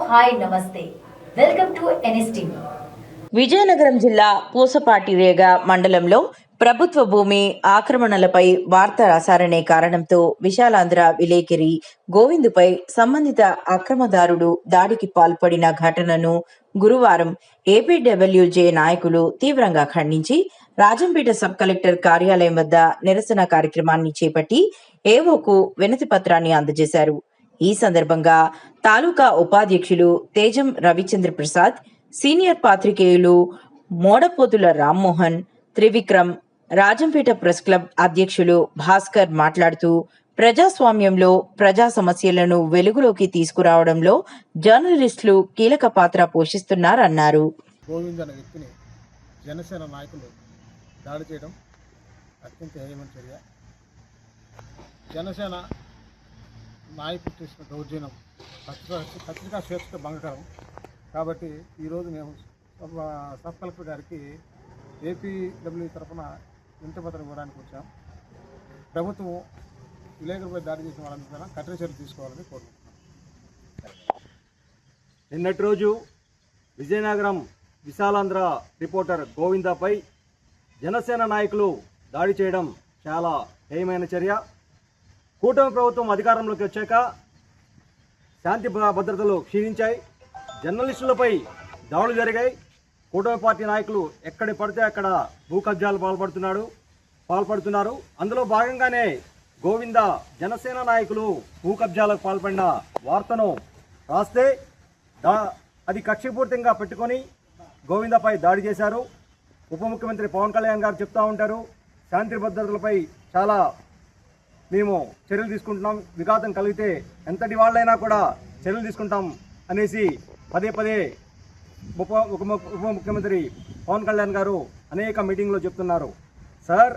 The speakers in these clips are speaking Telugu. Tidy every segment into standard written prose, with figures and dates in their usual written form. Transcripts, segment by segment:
హాయ్ నమస్తే వెల్కమ్ టు ఎన్ఎస్టీవీ. విజయనగరం జిల్లా పూసపాటిరేగ మండలంలో ప్రభుత్వ భూమి ఆక్రమణలపై వార్త రాశారనే కారణంతో విశాలాంధ్ర విలేకరి గోవిందుపై సంబంధిత అక్రమదారుడు దాడికి పాల్పడిన ఘటనను గురువారం ఏపీడబ్ల్యూజే నాయకులు తీవ్రంగా ఖండించి రాజంపేట సబ్ కలెక్టర్ కార్యాలయం వద్ద నిరసన కార్యక్రమాన్ని చేపట్టి ఏవోకు వినతి పత్రాన్ని అందజేశారు. ఈ సందర్భంగా తాలూకా ఉపాధ్యక్షులు తేజం రవిచంద్ర ప్రసాద్, సీనియర్ పాత్రికేయులు మోడపోతుల రామ్మోహన్, త్రివిక్రమ్, రాజంపేట ప్రెస్ క్లబ్ అధ్యక్షులు భాస్కర్ మాట్లాడుతూ ప్రజాస్వామ్యంలో ప్రజా సమస్యలను వెలుగులోకి తీసుకురావడంలో జర్నలిస్టులు కీలక పాత్ర పోషిస్తున్నారన్నారు. గోవింద్ అనే వ్యక్తిని జనసేన నాయకులు దాడి చేయడం అత్యంత హేయమైన చర్య. జనసేన నాయకులు చేసిన దౌర్జన్యం పత్రికా స్వేచ్ఛకు భంగకరం. కాబట్టి ఈరోజు మేము సబ్ కలెక్టర్ గారికి ఏపీడబ్ల్యూ తరఫున వినతి పత్రం ఇవ్వడానికి వచ్చాం. ప్రభుత్వం విలేకరులపై దాడి చేసిన వాళ్ళందరూ కఠిన చర్యలు తీసుకోవాలని కోరుకుంటున్నాం. నిన్నటి రోజు విజయనగరం విశాలాంధ్ర రిపోర్టర్ గోవిందపై జనసేన నాయకులు దాడి చేయడం చాలా హేయమైన చర్య. కూటమి ప్రభుత్వం అధికారంలోకి వచ్చాక శాంతి భద్రతలు క్షీణించాయి, జర్నలిస్టులపై దాడులు జరిగాయి. కూటమి పార్టీ నాయకులు ఎక్కడ పడితే అక్కడ భూ కబ్జాలు పాల్పడుతున్నారు. అందులో భాగంగానే గోవింద జనసేన నాయకులు భూ కబ్జాలకు పాల్పడిన వార్తను రాస్తే అది కక్షపూర్తంగా పెట్టుకొని గోవిందపై దాడి చేశారు. ఉప ముఖ్యమంత్రి పవన్ కళ్యాణ్ గారు చెప్తూ ఉంటారు, శాంతి భద్రతలపై చాలా మేము చర్యలు తీసుకుంటున్నాం, విఘాతం కలిగితే ఎంతటి వాళ్ళైనా కూడా చర్యలు తీసుకుంటాం అనేసి పదే పదే ఉప ముఖ్యమంత్రి పవన్ కళ్యాణ్ గారు అనేక మీటింగ్లో చెప్తున్నారు. సార్,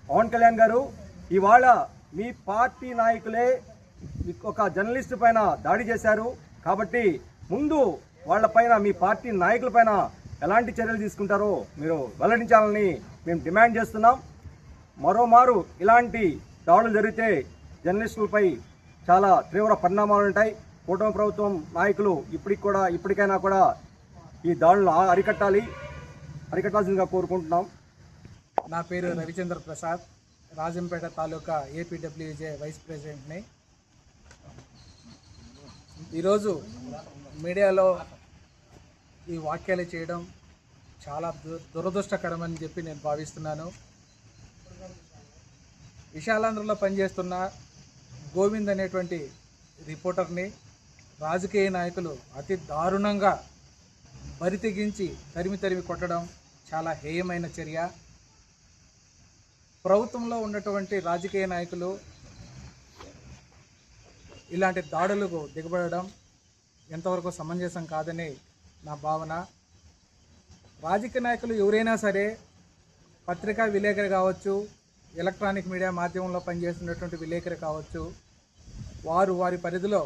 పవన్ కళ్యాణ్ గారు, ఇవాళ మీ పార్టీ నాయకులే ఒక జర్నలిస్టు పైన దాడి చేశారు. కాబట్టి ముందు వాళ్ళపైన, మీ పార్టీ నాయకులపైన ఎలాంటి చర్యలు తీసుకుంటారో మీరు వెల్లడించాలని మేము డిమాండ్ చేస్తున్నాం. మరోమారు ఇలాంటి దాడులు జరిగితే జర్నలిస్టులపై చాలా తీవ్ర పరిణామాలు ఉంటాయి. కూటమి ప్రభుత్వం నాయకులు ఇప్పటికైనా కూడా ఈ దాడులను అరికట్టాల్సిందిగా కోరుకుంటున్నాం. నా పేరు రవిచంద్ర ప్రసాద్, రాజంపేట తాలూకా ఏపీడబ్ల్యూజే వైస్ ప్రెసిడెంట్ని. ఈరోజు మీడియాలో ఈ వ్యాఖ్యలు చేయడం చాలా దురదృష్టకరమని చెప్పి నేను భావిస్తున్నాను. విశాలాంధ్రలో పనిచేస్తున్న గోవింద్ అనేటువంటి రిపోర్టర్ని రాజకీయ నాయకులు అతి దారుణంగా బరితెగించి తరిమి కొట్టడం చాలా హేయమైన చర్య. ప్రభుత్వంలో ఉన్నటువంటి రాజకీయ నాయకులు ఇలాంటి దాడులకు దిగబడడం ఎంతవరకు సమంజసం కాదని నా భావన. రాజకీయ నాయకులు ఎవరైనా సరే, పత్రికా విలేకరి కావచ్చు, ఎలక్ట్రానిక్ మీడియా మాధ్యమంలో పనిచేస్తున్నటువంటి విలేకరి కావచ్చు, వారి పరిధిలో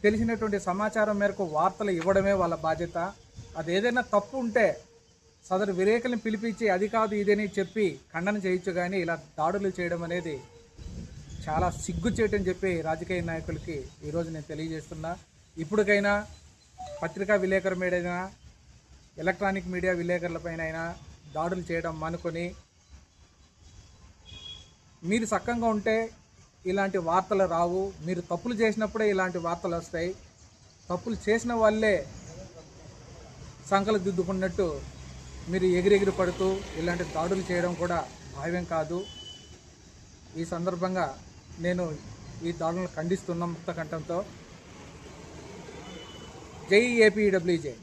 తెలిసినటువంటి సమాచారం మేరకు వార్తలు ఇవ్వడమే వాళ్ళ బాధ్యత. అది ఏదైనా తప్పు ఉంటే సదరు విలేకరులను పిలిపించి అది కాదు ఇదని చెప్పి ఖండన చేయొచ్చు, కానీ ఇలా దాడులు చేయడం అనేది చాలా సిగ్గుచేటని చెప్పి రాజకీయ నాయకులకి ఈరోజు నేను తెలియజేస్తున్నా. ఇప్పటికైనా పత్రికా విలేకరు మీదైనా, ఎలక్ట్రానిక్ మీడియా విలేకరులపైన దాడులు చేయడం మానుకొని, మీరు సక్కంగా ఉంటే ఇలాంటి వార్తలు రావు. మీరు తప్పులు చేసినప్పుడే ఇలాంటి వార్తలు వస్తాయి. తప్పులు చేసిన వాళ్ళే సంకలు దిద్దుకున్నట్టు మీరు ఎగిరెగిరి పడుతూ ఇలాంటి దాడులు చేయడం కూడా భావ్యం కాదు. ఈ సందర్భంగా నేను ఈ దాడులను ఖండిస్తున్న ముక్త కంఠంతో. జై ఏపీడబ్ల్యూజే.